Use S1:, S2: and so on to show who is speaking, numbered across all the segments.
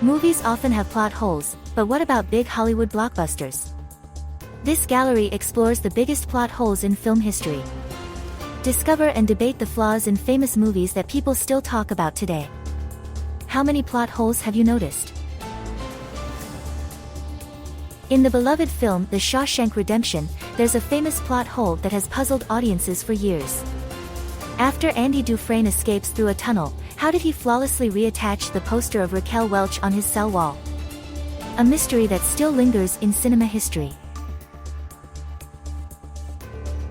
S1: Movies often have plot holes, but what about big Hollywood blockbusters? This gallery explores the biggest plot holes in film history. Discover and debate the flaws in famous movies that people still talk about today. How many plot holes have you noticed? In the beloved film The Shawshank Redemption, there's a famous plot hole that has puzzled audiences for years. After Andy Dufresne escapes through a tunnel, how did he flawlessly reattach the poster of Raquel Welch on his cell wall? A mystery that still lingers in cinema history.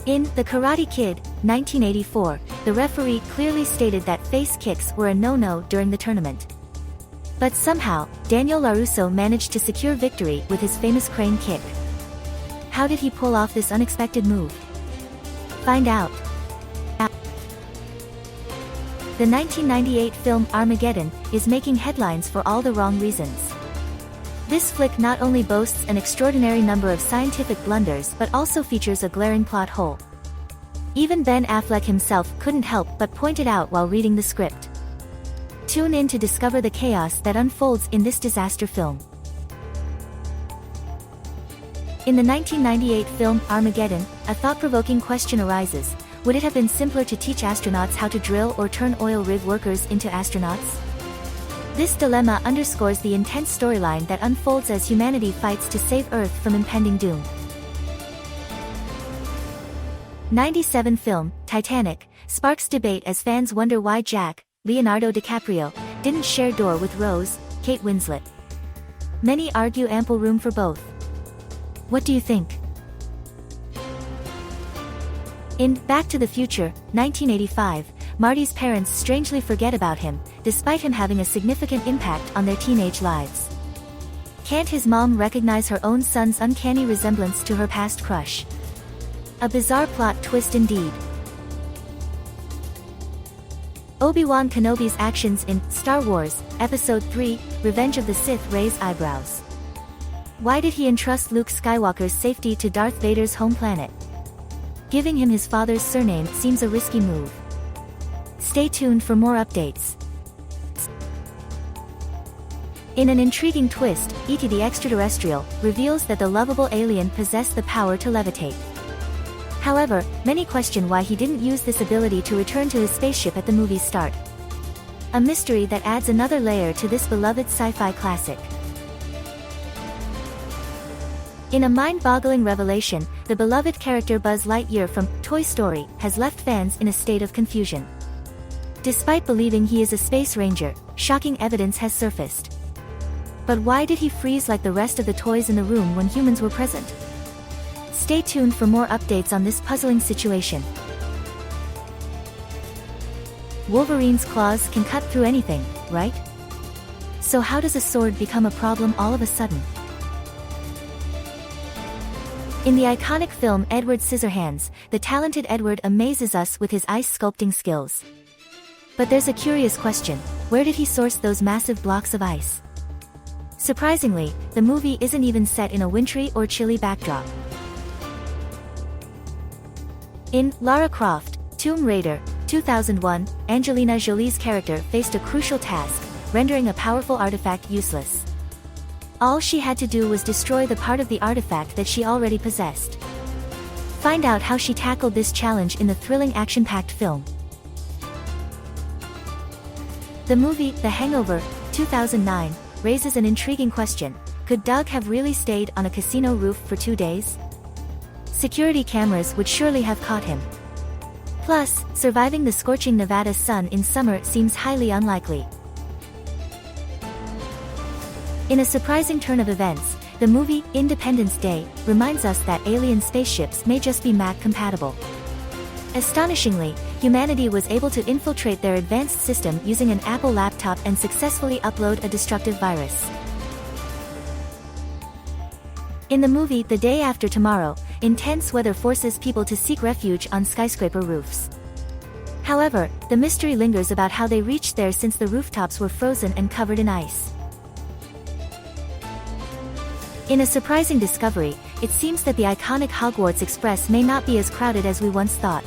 S1: In The Karate Kid, 1984, the referee clearly stated that face kicks were a no-no during the tournament. But somehow, Daniel LaRusso managed to secure victory with his famous crane kick. How did he pull off this unexpected move? Find out. The 1998 film Armageddon is making headlines for all the wrong reasons. This flick not only boasts an extraordinary number of scientific blunders but also features a glaring plot hole. Even Ben Affleck himself couldn't help but point it out while reading the script. Tune in to discover the chaos that unfolds in this disaster film. In the 1998 film Armageddon, a thought-provoking question arises: would it have been simpler to teach astronauts how to drill or turn oil rig workers into astronauts? This dilemma underscores the intense storyline that unfolds as humanity fights to save Earth from impending doom. 97 film, Titanic, sparks debate as fans wonder why Jack, Leonardo DiCaprio, didn't share door with Rose, Kate Winslet. Many argue ample room for both. What do you think? In Back to the Future, 1985, Marty's parents strangely forget about him, despite him having a significant impact on their teenage lives. Can't his mom recognize her own son's uncanny resemblance to her past crush? A bizarre plot twist indeed. Obi-Wan Kenobi's actions in Star Wars, Episode 3, Revenge of the Sith raise eyebrows. Why did he entrust Luke Skywalker's safety to Darth Vader's home planet? Giving him his father's surname seems a risky move. Stay tuned for more updates. In an intriguing twist, E.T. the Extraterrestrial reveals that the lovable alien possessed the power to levitate. However, many question why he didn't use this ability to return to his spaceship at the movie's start. A mystery that adds another layer to this beloved sci-fi classic. In a mind-boggling revelation, the beloved character Buzz Lightyear from Toy Story has left fans in a state of confusion. Despite believing he is a space ranger, shocking evidence has surfaced. But why did he freeze like the rest of the toys in the room when humans were present? Stay tuned for more updates on this puzzling situation. Wolverine's claws can cut through anything, right? So how does a sword become a problem all of a sudden? In the iconic film Edward Scissorhands, the talented Edward amazes us with his ice sculpting skills. But there's a curious question: where did he source those massive blocks of ice? Surprisingly, the movie isn't even set in a wintry or chilly backdrop. In Lara Croft, Tomb Raider, 2001, Angelina Jolie's character faced a crucial task: rendering a powerful artifact useless. All she had to do was destroy the part of the artifact that she already possessed. Find out how she tackled this challenge in the thrilling action-packed film. The movie The Hangover, 2009, raises an intriguing question: could Doug have really stayed on a casino roof for 2 days? Security cameras would surely have caught him. Plus, surviving the scorching Nevada sun in summer seems highly unlikely. In a surprising turn of events, the movie Independence Day reminds us that alien spaceships may just be Mac compatible. Astonishingly, humanity was able to infiltrate their advanced system using an Apple laptop and successfully upload a destructive virus. In the movie The Day After Tomorrow, intense weather forces people to seek refuge on skyscraper roofs. However, the mystery lingers about how they reached there since the rooftops were frozen and covered in ice. In a surprising discovery, it seems that the iconic Hogwarts Express may not be as crowded as we once thought.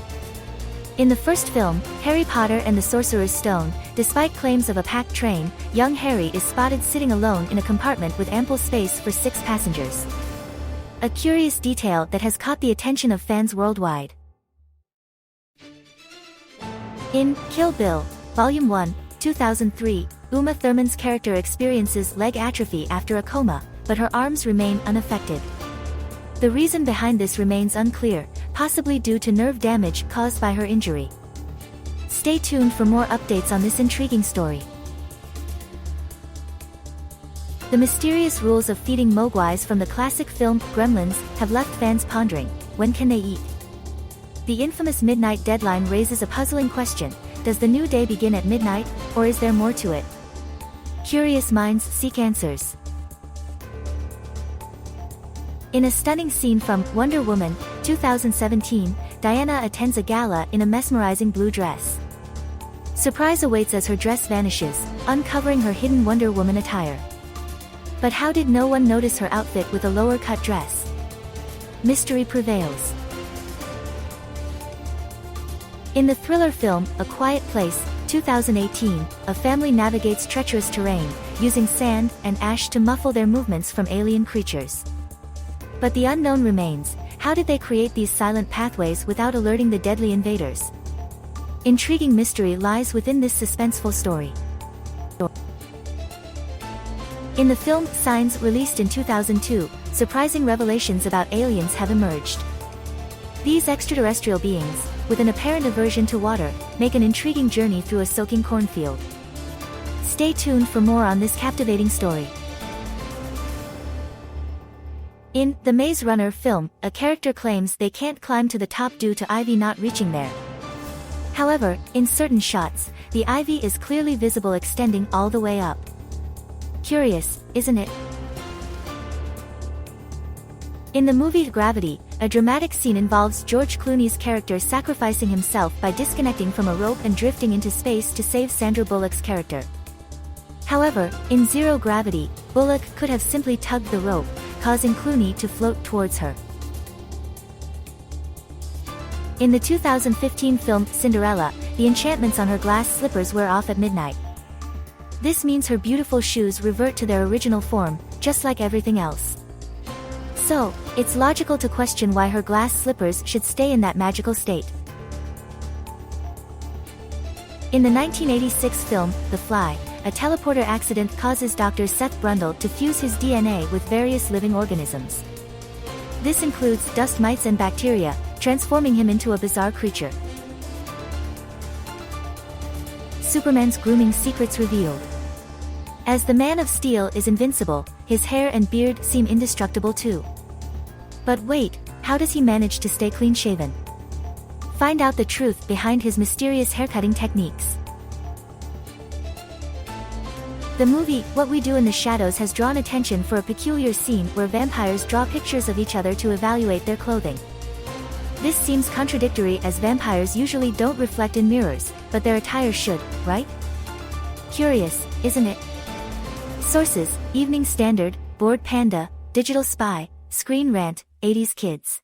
S1: In the first film, Harry Potter and the Sorcerer's Stone, Despite claims of a packed train, young Harry is spotted sitting alone in a compartment with ample space for 6 passengers. A curious detail that has caught the attention of fans worldwide. In Kill Bill, Volume 1, 2003, Uma Thurman's character experiences leg atrophy after a coma, but her arms remain unaffected. The reason behind this remains unclear, possibly due to nerve damage caused by her injury. Stay tuned for more updates on this intriguing story. The mysterious rules of feeding mogwais from the classic film Gremlins have left fans pondering, when can they eat? The infamous midnight deadline raises a puzzling question: does the new day begin at midnight, or is there more to it? Curious minds seek answers. In a stunning scene from Wonder Woman, 2017, Diana attends a gala in a mesmerizing blue dress. Surprise awaits as her dress vanishes, uncovering her hidden Wonder Woman attire. But how did no one notice her outfit with a lower-cut dress? Mystery prevails. In the thriller film, A Quiet Place, 2018, a family navigates treacherous terrain, using sand and ash to muffle their movements from alien creatures. But the unknown remains: how did they create these silent pathways without alerting the deadly invaders? Intriguing mystery lies within this suspenseful story. In the film Signs, released in 2002, surprising revelations about aliens have emerged. These extraterrestrial beings, with an apparent aversion to water, make an intriguing journey through a soaking cornfield. Stay tuned for more on this captivating story. In The Maze Runner film, a character claims they can't climb to the top due to ivy not reaching there. However, in certain shots, the ivy is clearly visible extending all the way up. Curious, isn't it? In the movie Gravity, a dramatic scene involves George Clooney's character sacrificing himself by disconnecting from a rope and drifting into space to save Sandra Bullock's character. However, in Zero Gravity, Bullock could have simply tugged the rope, causing Clooney to float towards her. In the 2015 film Cinderella, the enchantments on her glass slippers wear off at midnight. This means her beautiful shoes revert to their original form, just like everything else. So, it's logical to question why her glass slippers should stay in that magical state. In the 1986 film, The Fly, a teleporter accident causes Dr. Seth Brundle to fuse his DNA with various living organisms. This includes dust mites and bacteria, transforming him into a bizarre creature. Superman's grooming secrets revealed. As the Man of Steel is invincible, his hair and beard seem indestructible too. But wait, how does he manage to stay clean-shaven? Find out the truth behind his mysterious haircutting techniques. The movie, What We Do in the Shadows, has drawn attention for a peculiar scene where vampires draw pictures of each other to evaluate their clothing. This seems contradictory, as vampires usually don't reflect in mirrors, but their attire should, right? Curious, isn't it? Sources: Evening Standard, Bored Panda, Digital Spy, Screen Rant, 80s Kids.